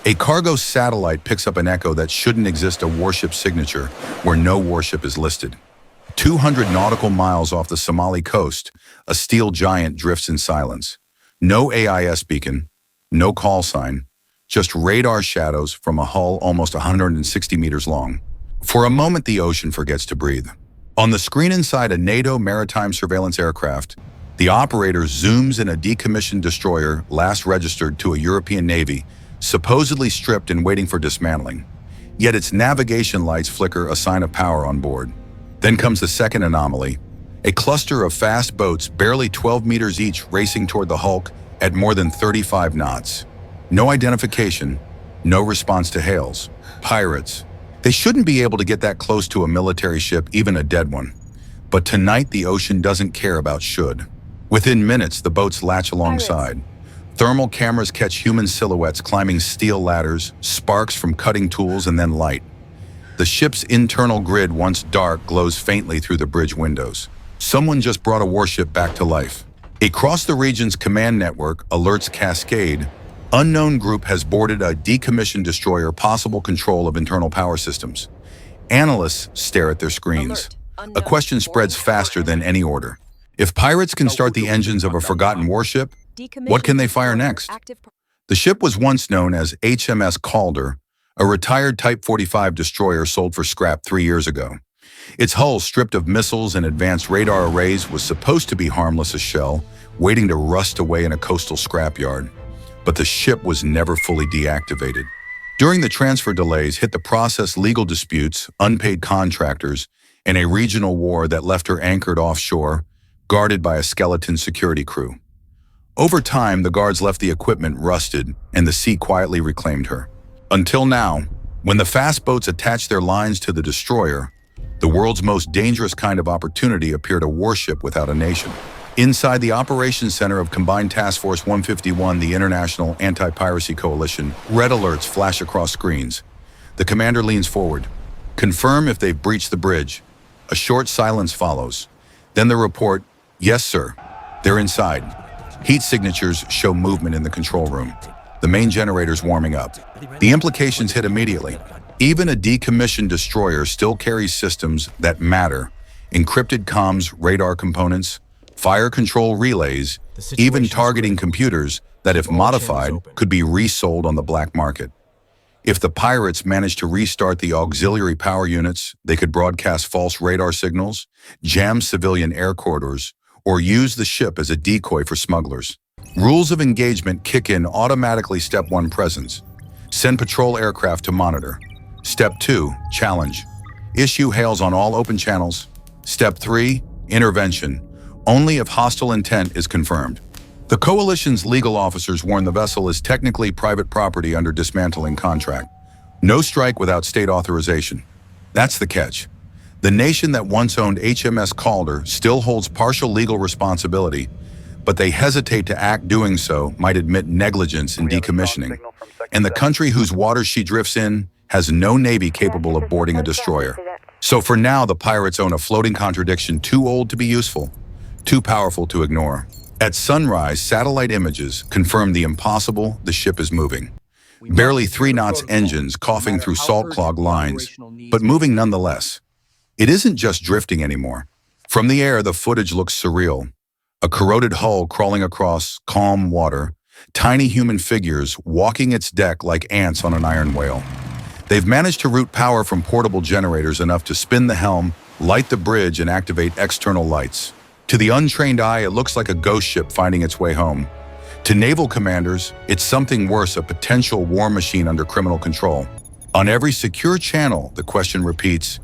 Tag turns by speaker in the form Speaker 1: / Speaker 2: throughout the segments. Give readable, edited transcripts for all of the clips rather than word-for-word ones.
Speaker 1: A cargo satellite picks up an echo that shouldn't exist, a warship signature where no warship is listed. 200 nautical miles off the Somali coast, a steel giant drifts in silence. No AIS beacon, no call sign, just radar shadows from a hull almost 160 meters long. For a moment, the ocean forgets to breathe. On the screen inside a NATO maritime surveillance aircraft, the operator zooms in a decommissioned destroyer last registered to a European Navy, supposedly stripped and waiting for dismantling. Yet its navigation lights flicker, a sign of power on board. Then comes the second anomaly, a cluster of fast boats barely 12 meters each racing toward the hulk at more than 35 knots. No identification, no response to hails. Pirates. They shouldn't be able to get that close to a military ship, even a dead one. But tonight the ocean doesn't care about should. Within minutes, the boats latch alongside. Thermal cameras catch human silhouettes climbing steel ladders, sparks from cutting tools, and then light. The ship's internal grid, once dark, glows faintly through the bridge windows. Someone just brought a warship back to life. Across the region's command network, alerts cascade. Unknown group has boarded a decommissioned destroyer, possible control of internal power systems. Analysts stare at their screens. A question spreads faster than any order. If pirates can start the engines of a forgotten warship, what can they fire next? The ship was once known as HMS Calder, a retired Type 45 destroyer sold for scrap 3 years ago. Its hull, stripped of missiles and advanced radar arrays, was supposed to be harmless as shell, waiting to rust away in a coastal scrapyard. But the ship was never fully deactivated. During the transfer delays hit the process, legal disputes, unpaid contractors, and a regional war that left her anchored offshore, guarded by a skeleton security crew. Over time, the guards left the equipment rusted, and the sea quietly reclaimed her. Until now, when the fast boats attached their lines to the destroyer, the world's most dangerous kind of opportunity appeared, a warship without a nation. Inside the Operations Center of Combined Task Force 151, the International Anti-Piracy Coalition, red alerts flash across screens. The commander leans forward. Confirm if they've breached the bridge. A short silence follows. Then the report, yes, sir. They're inside. Heat signatures show movement in the control room. The main generator's warming up. The implications hit immediately. Even a decommissioned destroyer still carries systems that matter. Encrypted comms, radar components, fire control relays, even targeting computers that, if modified, could be resold on the black market. If the pirates managed to restart the auxiliary power units, they could broadcast false radar signals, jam civilian air corridors, or use the ship as a decoy for smugglers. Rules of engagement kick in automatically. Step 1, presence. Send patrol aircraft to monitor. Step 2, challenge. Issue hails on all open channels. Step 3, intervention. Only if hostile intent is confirmed. The coalition's legal officers warn the vessel is technically private property under dismantling contract. No strike without state authorization. That's the catch. The nation that once owned HMS Calder still holds partial legal responsibility, but they hesitate to act. Doing so might admit negligence in decommissioning. And the country whose waters she drifts in has no navy capable of boarding a destroyer. So for now, the pirates own a floating contradiction, too old to be useful, too powerful to ignore. At sunrise, satellite images confirm the impossible: the ship is moving. Barely 3 knots engines coughing through salt-clogged lines, but moving nonetheless. It isn't just drifting anymore. From the air, the footage looks surreal. A corroded hull crawling across calm water, tiny human figures walking its deck like ants on an iron whale. They've managed to route power from portable generators enough to spin the helm, light the bridge, and activate external lights. To the untrained eye, it looks like a ghost ship finding its way home. To naval commanders, it's something worse, a potential war machine under criminal control. On every secure channel, the question repeats,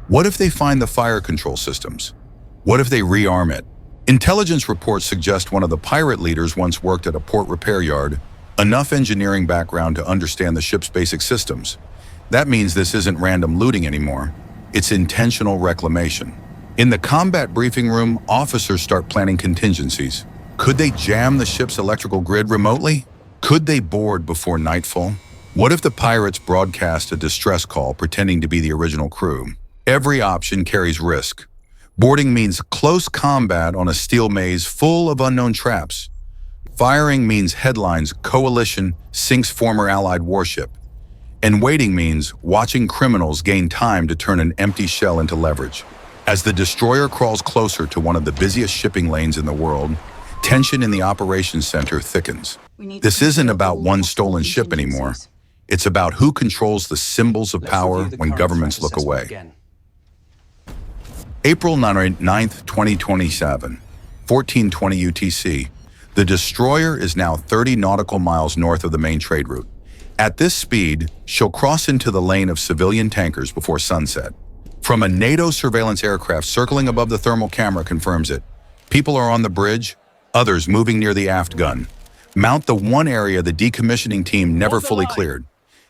Speaker 1: what if they find the fire control systems? What if they rearm it? Intelligence reports suggest one of the pirate leaders once worked at a port repair yard, enough engineering background to understand the ship's basic systems. That means this isn't random looting anymore. It's intentional reclamation. In the combat briefing room, officers start planning contingencies. Could they jam the ship's electrical grid remotely? Could they board before nightfall? What if the pirates broadcast a distress call pretending to be the original crew? Every option carries risk. Boarding means close combat on a steel maze full of unknown traps. Firing means headlines coalition sinks former Allied warship. And waiting means watching criminals gain time to turn an empty shell into leverage. As the destroyer crawls closer to one of the busiest shipping lanes in the world, tension in the operations center thickens. This isn't about one stolen ship anymore. It's about who controls the symbols of power when governments look away. April 9th, 2027, 1420 UTC. The destroyer is now 30 nautical miles north of the main trade route. At this speed, she'll cross into the lane of civilian tankers before sunset. From a NATO surveillance aircraft circling above the thermal camera confirms it. People are on the bridge, others moving near the aft gun. Mount the one area the decommissioning team never fully cleared.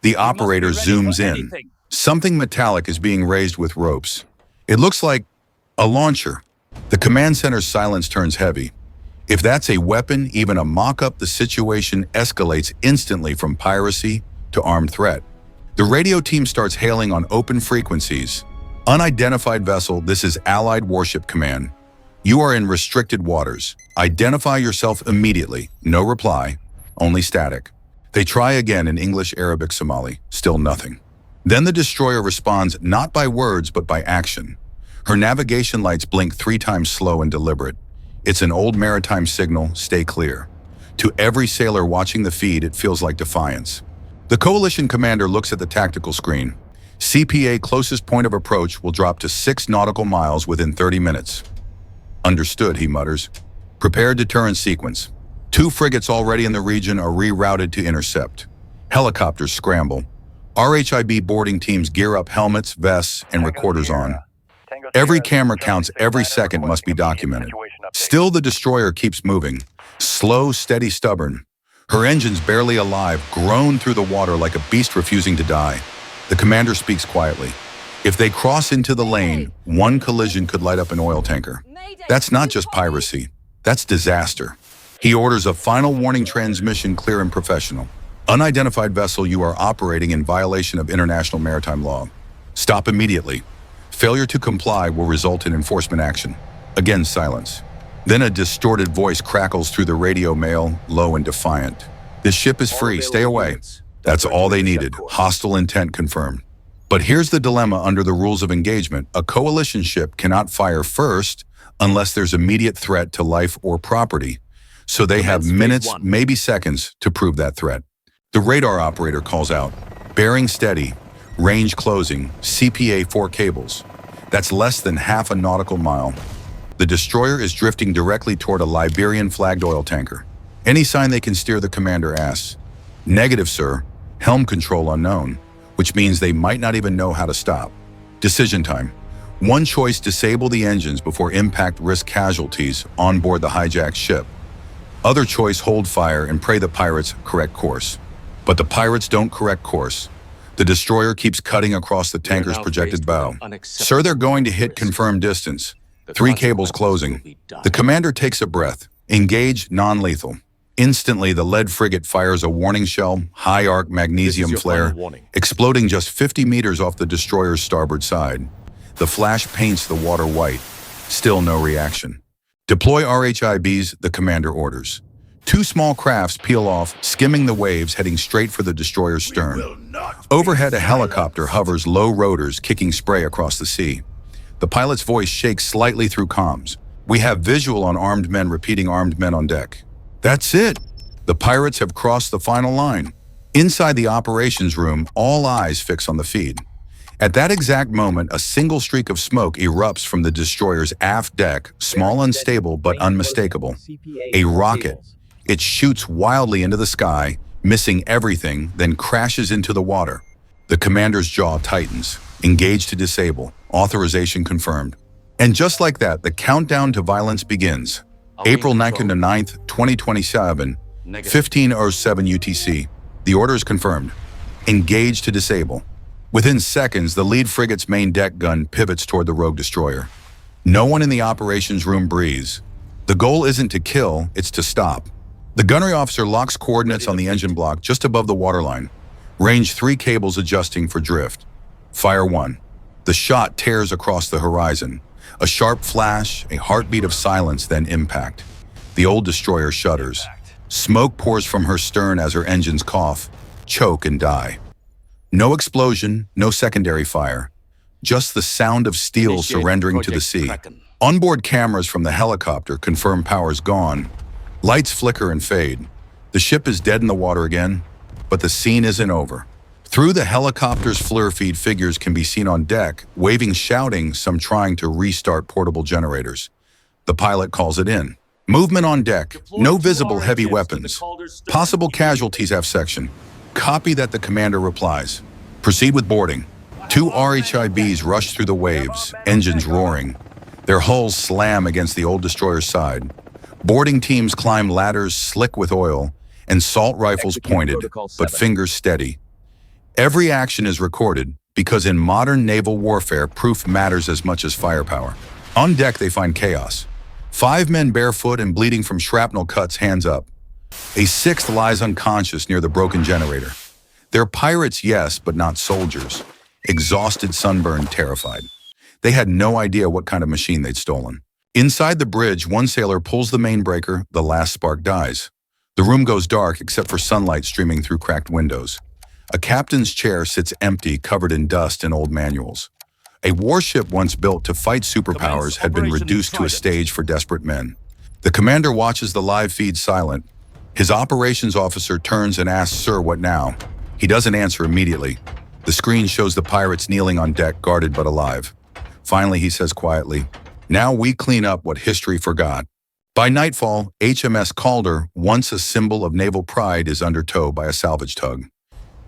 Speaker 1: The operator zooms in. Something metallic is being raised with ropes. It looks like a launcher. The command center's silence turns heavy. If that's a weapon, even a mock-up, the situation escalates instantly from piracy to armed threat. The radio team starts hailing on open frequencies. Unidentified vessel, this is Allied Warship Command. You are in restricted waters. Identify yourself immediately. No reply, only static. They try again in English, Arabic, Somali. Still nothing. Then the destroyer responds not by words, but by action. Her navigation lights blink 3 times slow and deliberate. It's an old maritime signal, stay clear. To every sailor watching the feed, it feels like defiance. The coalition commander looks at the tactical screen. CPA closest point of approach will drop to 6 nautical miles within 30 minutes. Understood, he mutters. Prepare deterrent sequence. 2 frigates already in the region are rerouted to intercept. Helicopters scramble. RHIB boarding teams gear up helmets, vests, and recorders on. Every camera counts, every second must be documented. Still, the destroyer keeps moving. Slow, steady, stubborn. Her engines barely alive, groan through the water like a beast refusing to die. The commander speaks quietly. If they cross into the lane, one collision could light up an oil tanker. That's not just piracy. That's disaster. He orders a final warning transmission clear and professional. Unidentified vessel, you are operating in violation of international maritime law. Stop immediately. Failure to comply will result in enforcement action. Again, silence. Then a distorted voice crackles through the radio mail, low and defiant. This ship is free, stay away. That's all they needed, hostile intent confirmed. But here's the dilemma under the rules of engagement. A coalition ship cannot fire first unless there's immediate threat to life or property. So they have minutes, maybe seconds, to prove that threat. The radar operator calls out, bearing steady, range closing, CPA 4 cables. That's less than half a nautical mile. The destroyer is drifting directly toward a Liberian-flagged oil tanker. Any sign they can steer, the commander asks. Negative, sir. Helm control unknown, which means they might not even know how to stop. Decision time. One choice, disable the engines before impact risk casualties on board the hijacked ship. Other choice, hold fire and pray the pirates correct course. But the pirates don't correct course. The destroyer keeps cutting across the tanker's projected bow. Sir, they're going to hit confirmed distance. 3 cables closing. The commander takes a breath. Engage, non-lethal. Instantly, the lead frigate fires a warning shell, high-arc magnesium flare, exploding just 50 meters off the destroyer's starboard side. The flash paints the water white. Still no reaction. Deploy RHIBs, the commander orders. 2 small crafts peel off, skimming the waves, heading straight for the destroyer's stern. Overhead, a helicopter hovers, low rotors kicking spray across the sea. The pilot's voice shakes slightly through comms. We have visual on armed men repeating armed men on deck. That's it. The pirates have crossed the final line. Inside the operations room, all eyes fix on the feed. At that exact moment, a single streak of smoke erupts from the destroyer's aft deck, small, unstable, but unmistakable. A rocket. It shoots wildly into the sky, missing everything, then crashes into the water. The commander's jaw tightens. Engage to disable. Authorization confirmed. And just like that, the countdown to violence begins. April 9th, 2027, 15:07 UTC. The order is confirmed. Engage to disable. Within seconds, the lead frigate's main deck gun pivots toward the rogue destroyer. No one in the operations room breathes. The goal isn't to kill, it's to stop. The gunnery officer locks coordinates on the engine block just above the waterline. Range 3 cables adjusting for drift. Fire 1. The shot tears across the horizon. A sharp flash, a heartbeat of silence, then impact. The old destroyer shudders. Smoke pours from her stern as her engines cough, choke, and die. No explosion, no secondary fire. Just the sound of steel surrendering to the sea. Onboard cameras from the helicopter confirm power's gone. Lights flicker and fade. The ship is dead in the water again, but the scene isn't over. Through the helicopter's FLIR feed, figures can be seen on deck, waving, shouting, some trying to restart portable generators. The pilot calls it in. Movement on deck. No visible heavy weapons. Possible casualties F section. Copy that, the commander replies. Proceed with boarding. 2 RHIBs rush through the waves, engines roaring. Their hulls slam against the old destroyer's side. Boarding teams climb ladders slick with oil, and assault rifles pointed, but fingers steady. Every action is recorded because in modern naval warfare, proof matters as much as firepower. On deck, they find chaos. 5 men barefoot and bleeding from shrapnel cuts, hands up. A 6th lies unconscious near the broken generator. They're pirates, yes, but not soldiers. Exhausted, sunburned, terrified. They had no idea what kind of machine they'd stolen. Inside the bridge, one sailor pulls the main breaker, the last spark dies. The room goes dark except for sunlight streaming through cracked windows. A captain's chair sits empty, covered in dust and old manuals. A warship once built to fight superpowers had been reduced to a stage for desperate men. The commander watches the live feed silent. His operations officer turns and asks, "Sir, what now?" He doesn't answer immediately. The screen shows the pirates kneeling on deck, guarded but alive. Finally, he says quietly, "Now we clean up what history forgot." By nightfall, HMS Calder, once a symbol of naval pride, is under tow by a salvage tug.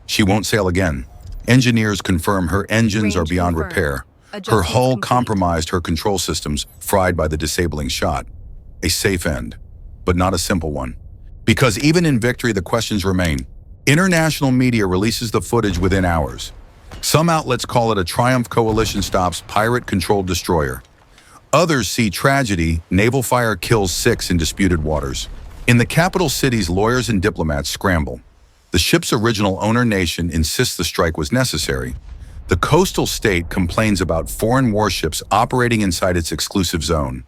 Speaker 1: She won't sail again. Engineers confirm her engines are beyond repair. Her hull compromised, her control systems fried by the disabling shot. A safe end, but not a simple one. Because even in victory, the questions remain. International media releases the footage within hours. Some outlets call it a triumph, coalition stops pirate-controlled destroyer. Others see tragedy, naval fire kills 6 in disputed waters. In the capital cities, lawyers and diplomats scramble. The ship's original owner nation insists the strike was necessary. The coastal state complains about foreign warships operating inside its exclusive zone.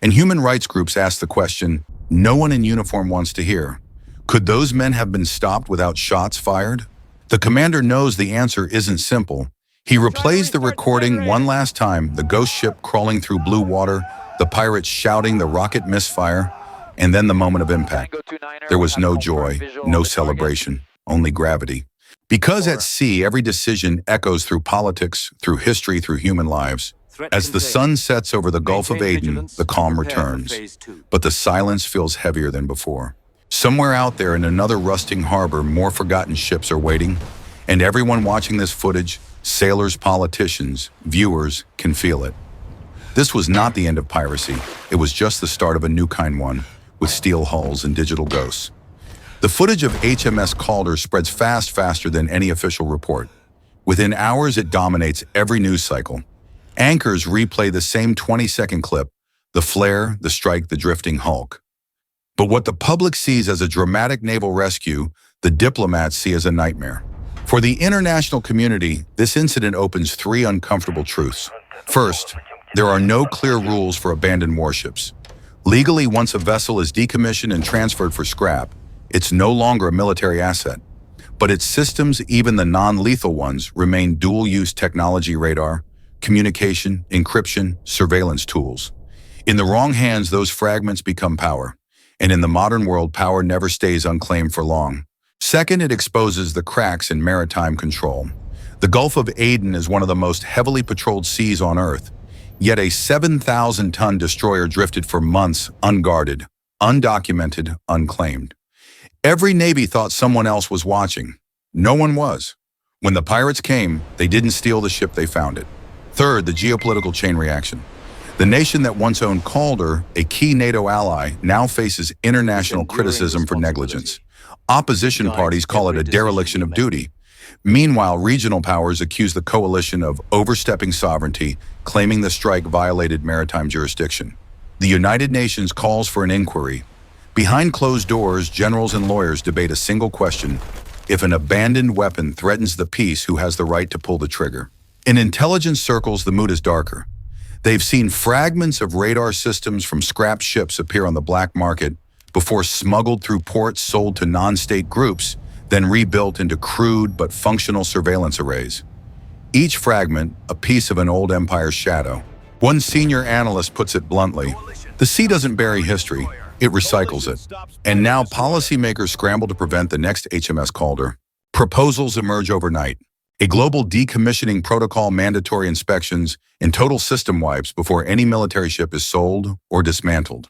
Speaker 1: And human rights groups ask the question no one in uniform wants to hear. Could those men have been stopped without shots fired? The commander knows the answer isn't simple. He replays the recording one last time, the ghost ship crawling through blue water, the pirates shouting, the rocket misfire, and then the moment of impact. There was no joy, no celebration, only gravity. Because at sea, every decision echoes through politics, through history, through human lives. As the sun sets over the Gulf of Aden, the calm returns, but the silence feels heavier than before. Somewhere out there in another rusting harbor, more forgotten ships are waiting, and everyone watching this footage, sailors, politicians, viewers, can feel it. This was not the end of piracy. It was just the start of a new kind one, with steel hulls and digital ghosts. The footage of HMS Calder spreads faster than any official report. Within hours, it dominates every news cycle. Anchors replay the same 20-second clip, the flare, the strike, the drifting hulk. But what the public sees as a dramatic naval rescue, the diplomats see as a nightmare. For the international community, this incident opens 3 uncomfortable truths. First, there are no clear rules for abandoned warships. Legally, once a vessel is decommissioned and transferred for scrap, it's no longer a military asset. But its systems, even the non-lethal ones, remain dual-use technology: radar, communication, encryption, surveillance tools. In the wrong hands, those fragments become power. And in the modern world, power never stays unclaimed for long. Second, it exposes the cracks in maritime control. The Gulf of Aden is one of the most heavily patrolled seas on Earth, yet a 7,000-ton destroyer drifted for months unguarded, undocumented, unclaimed. Every Navy thought someone else was watching. No one was. When the pirates came, they didn't steal the ship, they found it. Third, the geopolitical chain reaction. The nation that once owned Calder, a key NATO ally, now faces international criticism for negligence. Opposition parties call it a dereliction of duty. Meanwhile, regional powers accuse the coalition of overstepping sovereignty, claiming the strike violated maritime jurisdiction. The United Nations calls for an inquiry. Behind closed doors, generals and lawyers debate a single question: if an abandoned weapon threatens the peace, who has the right to pull the trigger? In intelligence circles, the mood is darker. They've seen fragments of radar systems from scrap ships appear on the black market, before smuggled through ports sold to non-state groups, then rebuilt into crude but functional surveillance arrays. Each fragment, a piece of an old empire's shadow. One senior analyst puts it bluntly, the sea doesn't bury history, it recycles it. And now policymakers scramble to prevent the next HMS Calder. Proposals emerge overnight. A global decommissioning protocol, mandatory inspections, and total system wipes before any military ship is sold or dismantled.